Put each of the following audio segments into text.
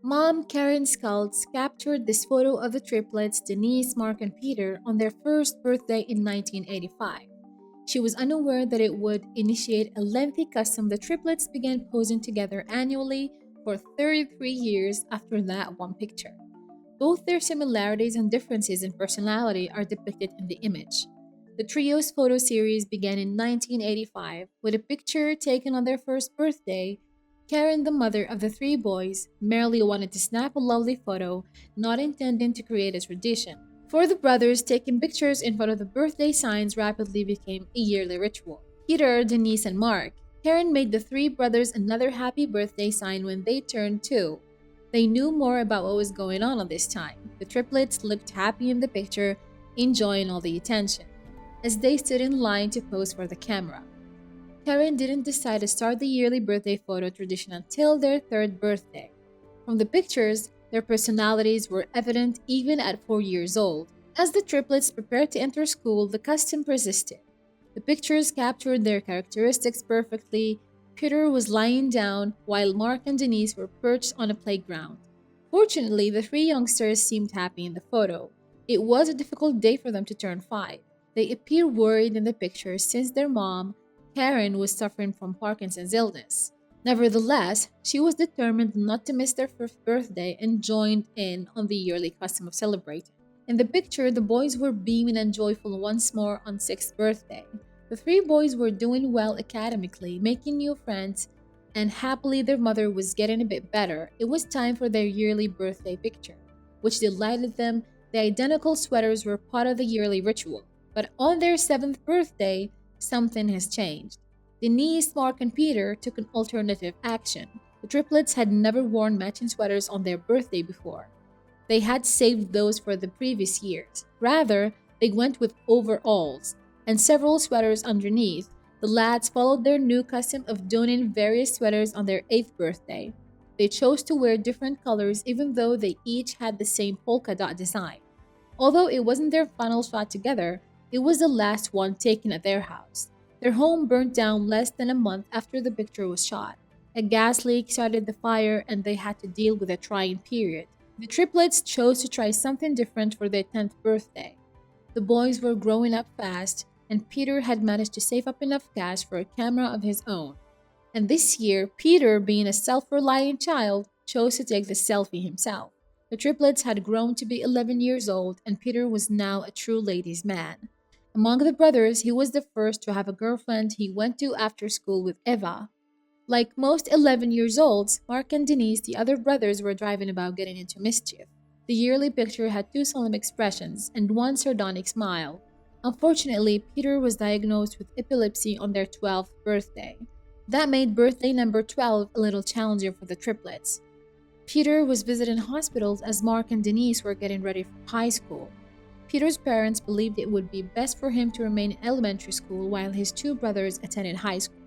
Mom Karen Skulls captured this photo of the triplets Denise, Mark, and Peter on their first birthday in 1985. She was unaware that it would initiate a lengthy custom the triplets began posing together annually for 33 years after that one picture. Both their similarities and differences in personality are depicted in the image. The trio's photo series began in 1985 with a picture taken on their first birthday. Karen, the mother of the three boys, merely wanted to snap a lovely photo, not intending to create a tradition. For the brothers, taking pictures in front of the birthday signs rapidly became a yearly ritual. Peter, Denise, and Mark. Karen made the three brothers another happy birthday sign when they turned 2. They knew more about what was going on this time. The triplets looked happy in the picture, enjoying all the attention, as they stood in line to pose for the camera. Karen didn't decide to start the yearly birthday photo tradition until their third birthday. From the pictures, their personalities were evident even at 4 years old. As the triplets prepared to enter school, the custom persisted. The pictures captured their characteristics perfectly. Peter was lying down, while Mark and Denise were perched on a playground. Fortunately, the three youngsters seemed happy in the photo. It was a difficult day for them to turn 5. They appear worried in the picture since their mom, Karen, was suffering from Parkinson's illness. Nevertheless, she was determined not to miss their first birthday and joined in on the yearly custom of celebrating. In the picture, the boys were beaming and joyful once more on 6th birthday. The three boys were doing well academically, making new friends, and happily their mother was getting a bit better. It was time for their yearly birthday picture, which delighted them. The identical sweaters were part of the yearly ritual. But on their 7th birthday, something has changed. Denise, Mark, and Peter took an alternative action. The triplets had never worn matching sweaters on their birthday before. They had saved those for the previous years. Rather, they went with overalls and several sweaters underneath. The lads followed their new custom of donning various sweaters on their 8th birthday. They chose to wear different colors even though they each had the same polka dot design. Although it wasn't their final shot together, it was the last one taken at their house. Their home burnt down less than a month after the picture was shot. A gas leak started the fire and they had to deal with a trying period. The triplets chose to try something different for their 10th birthday. The boys were growing up fast, and Peter had managed to save up enough cash for a camera of his own. And this year, Peter, being a self-reliant child, chose to take the selfie himself. The triplets had grown to be 11 years old, and Peter was now a true ladies' man. Among the brothers, he was the first to have a girlfriend he went to after school with Eva. Like most 11 years olds, Mark and Denise, the other brothers, were driving about getting into mischief. The yearly picture had 2 solemn expressions and 1 sardonic smile. Unfortunately, Peter was diagnosed with epilepsy on their 12th birthday. That made birthday number 12 a little challenging for the triplets. Peter was visiting hospitals as Mark and Denise were getting ready for high school. Peter's parents believed it would be best for him to remain in elementary school while his 2 brothers attended high school.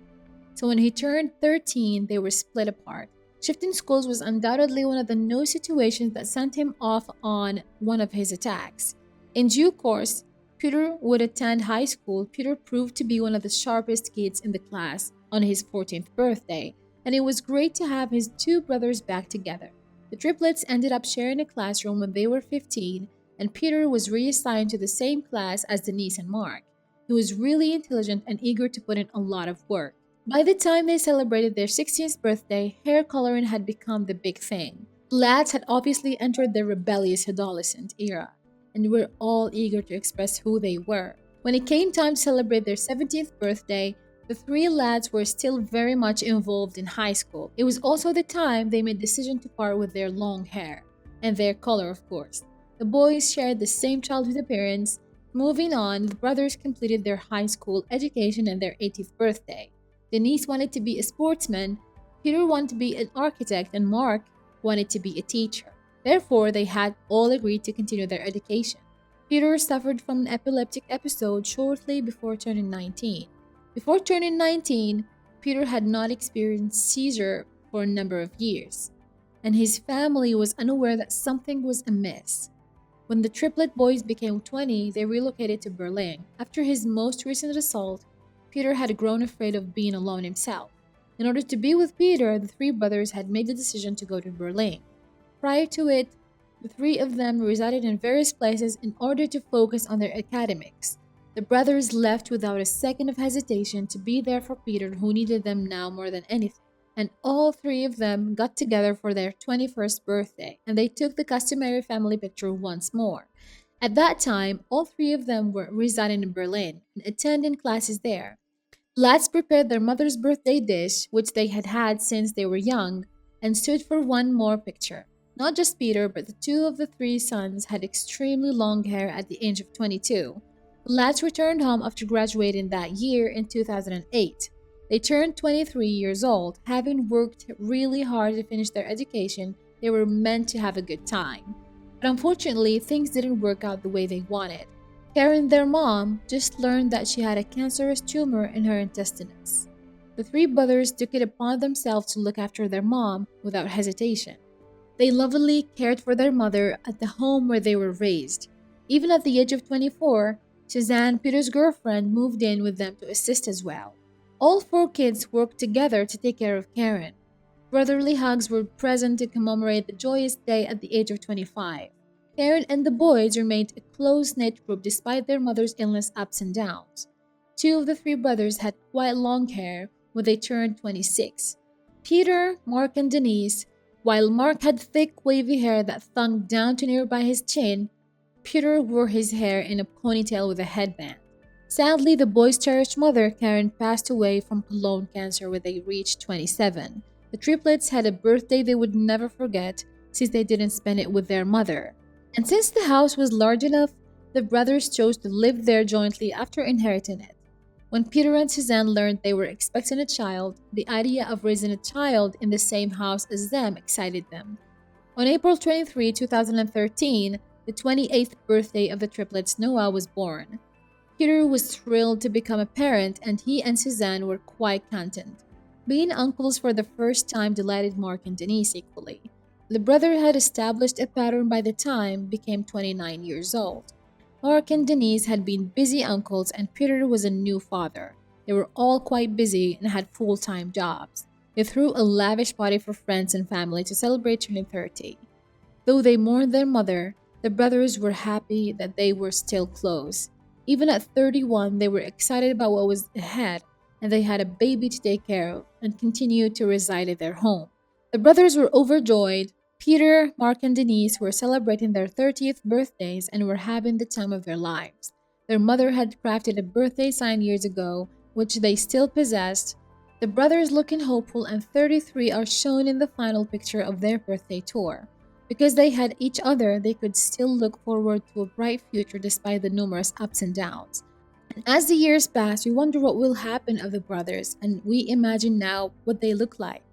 So when he turned 13, they were split apart. Shifting schools was undoubtedly one of the no situations that sent him off on one of his attacks. In due course, Peter would attend high school. Peter proved to be one of the sharpest kids in the class on his 14th birthday, and it was great to have his 2 brothers back together. The triplets ended up sharing a classroom when they were 15, and Peter was reassigned to the same class as Denise and Mark. He was really intelligent and eager to put in a lot of work. By the time they celebrated their 16th birthday, hair coloring had become the big thing. The lads had obviously entered their rebellious adolescent era, and were all eager to express who they were. When it came time to celebrate their 17th birthday, the 3 lads were still very much involved in high school. It was also the time they made the decision to part with their long hair, and their color, of course. The boys shared the same childhood appearance. Moving on, the brothers completed their high school education and their 18th birthday. Denise wanted to be a sportsman, Peter wanted to be an architect, and Mark wanted to be a teacher. Therefore, they had all agreed to continue their education. Peter suffered from an epileptic episode shortly before turning 19. Before turning 19, Peter had not experienced seizure for a number of years, and his family was unaware that something was amiss. When the triplet boys became 20, they relocated to Berlin. After his most recent assault, Peter had grown afraid of being alone himself. In order to be with Peter, the 3 brothers had made the decision to go to Berlin. Prior to it, the three of them resided in various places in order to focus on their academics. The brothers left without a second of hesitation to be there for Peter, who needed them now more than anything. And all three of them got together for their 21st birthday, and they took the customary family picture once more. At that time, all three of them were residing in Berlin and attending classes there. Lads prepared their mother's birthday dish, which they had had since they were young, and stood for one more picture. Not just Peter, but the two of the three sons had extremely long hair at the age of 22. The lads returned home after graduating that year in 2008. They turned 23 years old, having worked really hard to finish their education. They were meant to have a good time. But unfortunately, things didn't work out the way they wanted. Karen, their mom, just learned that she had a cancerous tumor in her intestines. The three brothers took it upon themselves to look after their mom without hesitation. They lovingly cared for their mother at the home where they were raised. Even at the age of 24, Suzanne, Peter's girlfriend, moved in with them to assist as well. All four kids worked together to take care of Karen. Brotherly hugs were present to commemorate the joyous day at the age of 25. Karen and the boys remained a close-knit group despite their mother's illness ups and downs. Two of the three brothers had quite long hair when they turned 26. Peter, Mark, and Denise, while Mark had thick, wavy hair that hung down to nearby his chin, Peter wore his hair in a ponytail with a headband. Sadly, the boys' cherished mother, Karen, passed away from colon cancer when they reached 27. The triplets had a birthday they would never forget since they didn't spend it with their mother. And since the house was large enough, the brothers chose to live there jointly after inheriting it. When Peter and Suzanne learned they were expecting a child, the idea of raising a child in the same house as them excited them. On April 23, 2013, the 28th birthday of the triplets, Noah was born. Peter was thrilled to become a parent, and he and Suzanne were quite content. Being uncles for the first time delighted Mark and Denise equally. The brother had established a pattern by the time became 29 years old. Mark and Denise had been busy uncles, and Peter was a new father. They were all quite busy and had full-time jobs. They threw a lavish party for friends and family to celebrate turning 30. Though they mourned their mother, the brothers were happy that they were still close. Even at 31, they were excited about what was ahead, and they had a baby to take care of and continued to reside at their home. The brothers were overjoyed. Peter, Mark, and Denise were celebrating their 30th birthdays and were having the time of their lives. Their mother had crafted a birthday sign years ago, which they still possessed. The brothers, looking hopeful and 33, are shown in the final picture of their birthday tour. Because they had each other, they could still look forward to a bright future despite the numerous ups and downs. And as the years pass, we wonder what will happen of the brothers, and we imagine now what they look like.